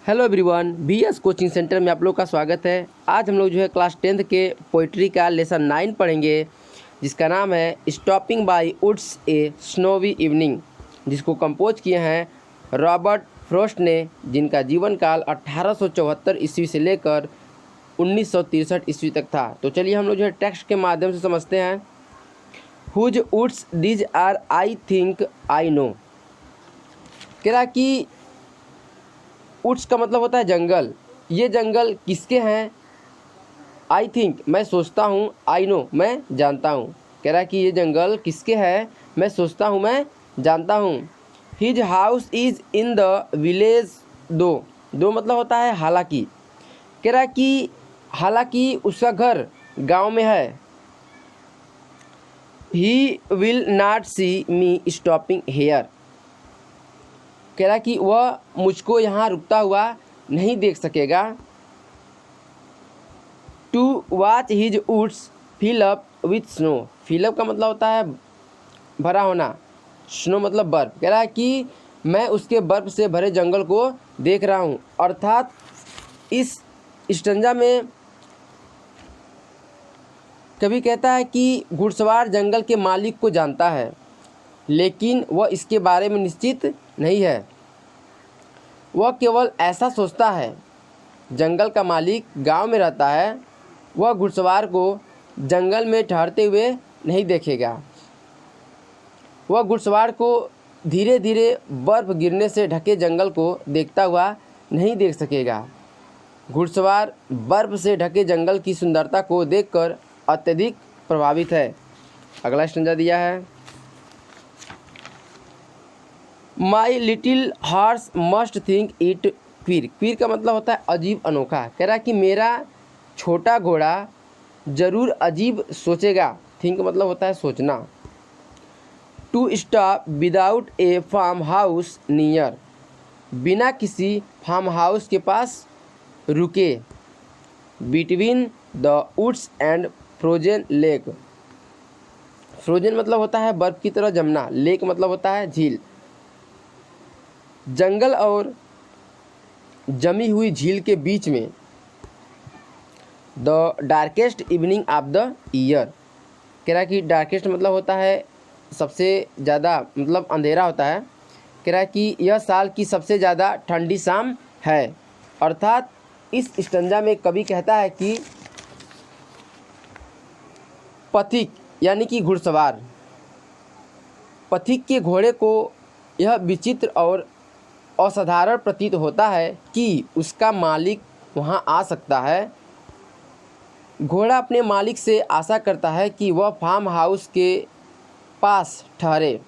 Hello everyone, BS coaching centre में आप लोग का स्वागत है। आज हम लोग जो है क्लास 10th के पोइट्री का लेसन 9 पढ़ेंगे, जिसका नाम है stopping by woods a snowy evening, जिसको कंपोज किए हैं रॉबर्ट फ्रॉस्ट ने, जिनका जीवन काल 1874 ईस्वी से लेकर 1963 ईस्वी तक था। तो चलिए हम लोग जो है टेक्स्ट के माध्यम से समझते हैं। Whose woods these are I think I know. कह रहा कि वुड्स का मतलब होता है जंगल। ये जंगल किसके हैं? आई थिंक मैं सोचता हूँ, आई नो मैं जानता हूँ। कह रहा है कि ये जंगल किसके हैं? मैं सोचता हूँ, मैं जानता हूँ। His house is in the village. दो मतलब होता है हालांकि। कह रहा है कि हालांकि उसका घर गांव में है। He will not see me stopping here. कह रहा कि वह मुझको यहाँ रुकता हुआ नहीं देख सकेगा। To watch his woods fill up with snow. Fill up का मतलब होता है भरा होना, स्नो मतलब बर्फ़। कह रहा है कि मैं उसके बर्फ़ से भरे जंगल को देख रहा हूँ। अर्थात इस स्टंजा में कवि कहता है कि घुड़सवार जंगल के मालिक को जानता है, लेकिन वह इसके बारे में निश्चित नहीं है। वह केवल ऐसा सोचता है। जंगल का मालिक गांव में रहता है। वह घुड़सवार को जंगल में ठहरते हुए नहीं देखेगा। वह घुड़सवार को धीरे धीरे बर्फ़ गिरने से ढके जंगल को देखता हुआ नहीं देख सकेगा। घुड़सवार बर्फ़ से ढके जंगल की सुंदरता को देखकर अत्यधिक प्रभावित है। अगला स्टैंजा दिया है। My little horse must think it queer. Queer का मतलब होता है अजीब, अनोखा। कह रहा है कि मेरा छोटा घोड़ा ज़रूर अजीब सोचेगा। थिंक मतलब होता है सोचना। To stop without a farm house near. बिना किसी फार्म हाउस के पास रुके। Between the woods and frozen lake. Frozen मतलब होता है बर्फ़ की तरह जमना, लेक मतलब होता है झील। जंगल और जमी हुई झील के बीच में। The darkest evening of the year. कह रहा है कि डार्केस्ट मतलब होता है सबसे ज़्यादा, मतलब अंधेरा होता है। कह रहा है कि यह साल की सबसे ज़्यादा ठंडी शाम है। अर्थात इस स्टंजा में कवि कहता है कि पथिक यानी कि घुड़सवार, पथिक के घोड़े को यह विचित्र और असाधारण प्रतीत होता है कि उसका मालिक वहां आ सकता है। घोड़ा अपने मालिक से आशा करता है कि वह फार्म हाउस के पास ठहरे,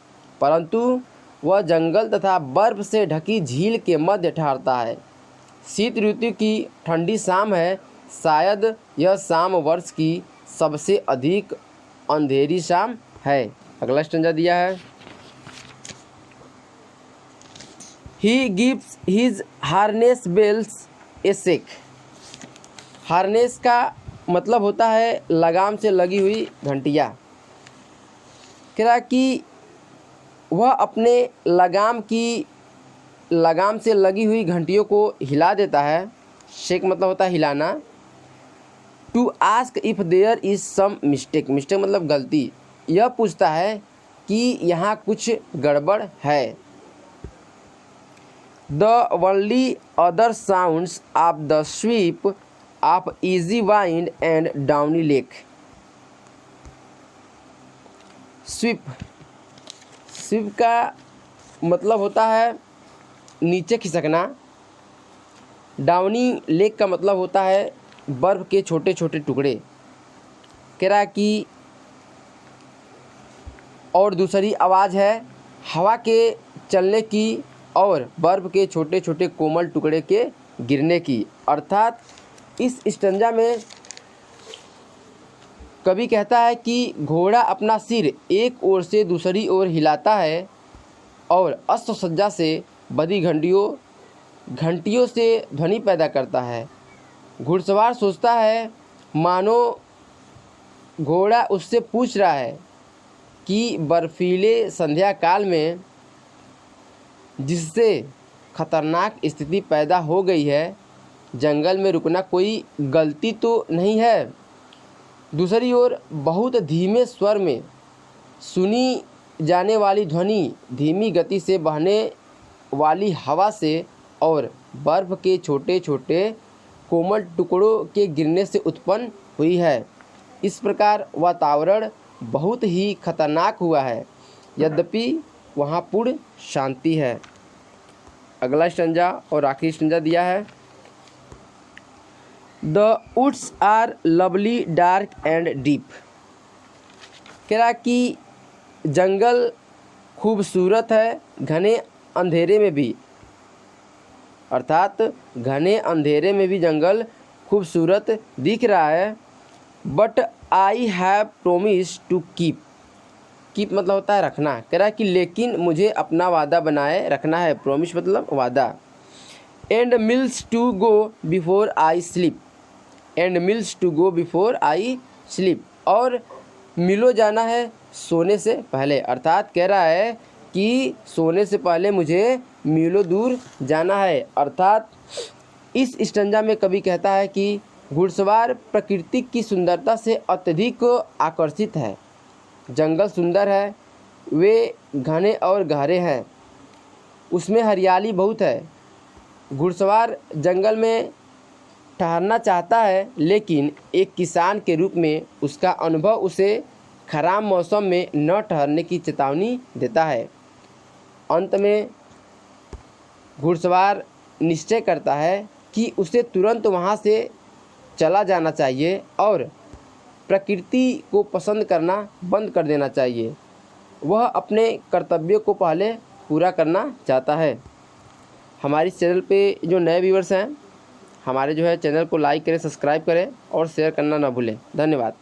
परंतु वह जंगल तथा बर्फ से ढकी झील के मध्य ठहरता है। शीत ऋतु की ठंडी शाम है। शायद यह शाम वर्ष की सबसे अधिक अंधेरी शाम है। अगला स्टैंजा दिया है। He gives his harness bells a shake. Harness का मतलब होता है लगाम से लगी हुई घंटियाँ। कह रहा कि वह अपने लगाम से लगी हुई घंटियों को हिला देता है। शेक मतलब होता है हिलाना। To ask if there is some mistake. Mistake मतलब गलती। यह पूछता है कि यहाँ कुछ गड़बड़ है। The only other sounds of the sweep of easy wind and downy lake. Sweep का मतलब होता है नीचे खिसकना। डाउनी लेक का मतलब होता है बर्फ़ के छोटे छोटे टुकड़े। कह रहा है कि और दूसरी आवाज़ है हवा के चलने की और बर्फ़ के छोटे छोटे कोमल टुकड़े के गिरने की। अर्थात इस स्टंजा में कवि कहता है कि घोड़ा अपना सिर एक ओर से दूसरी ओर हिलाता है और अस्त्र सज्जा से बधी घंटियों से ध्वनि पैदा करता है। घुड़सवार सोचता है मानो घोड़ा उससे पूछ रहा है कि बर्फीले संध्या काल में जिससे खतरनाक स्थिति पैदा हो गई है, जंगल में रुकना कोई गलती तो नहीं है। दूसरी ओर बहुत धीमे स्वर में सुनी जाने वाली ध्वनि धीमी गति से बहने वाली हवा से और बर्फ़ के छोटे छोटे कोमल टुकड़ों के गिरने से उत्पन्न हुई है। इस प्रकार वातावरण बहुत ही खतरनाक हुआ है, यद्यपि वहाँ पूर्ण शांति है। अगला स्टैंजा और आखिरी स्टैंजा दिया है। The woods are lovely dark and deep. कह रहा कि जंगल खूबसूरत है घने अंधेरे में भी, अर्थात घने अंधेरे में भी जंगल खूबसूरत दिख रहा है। But I have promise to keep. Keep मतलब होता है रखना। कह रहा है कि लेकिन मुझे अपना वादा बनाए रखना है। प्रोमिस मतलब वादा। And miles to go before I sleep. And miles to go before I sleep. और मिलो जाना है सोने से पहले, अर्थात कह रहा है कि सोने से पहले मुझे मीलों दूर जाना है। अर्थात इस स्टंजा में कवि कहता है कि घुड़सवार प्रकृति की सुंदरता से अत्यधिक आकर्षित है। जंगल सुंदर है, वे घने और गहरे हैं, उसमें हरियाली बहुत है। घुड़सवार जंगल में ठहरना चाहता है, लेकिन एक किसान के रूप में उसका अनुभव उसे खराब मौसम में न ठहरने की चेतावनी देता है। अंत में घुड़सवार निश्चय करता है कि उसे तुरंत वहाँ से चला जाना चाहिए और प्रकृति को पसंद करना बंद कर देना चाहिए। वह अपने कर्तव्यों को पहले पूरा करना चाहता है। हमारे चैनल पे जो नए व्यूअर्स हैं, हमारे जो है चैनल को लाइक करें, सब्सक्राइब करें और शेयर करना ना भूलें। धन्यवाद।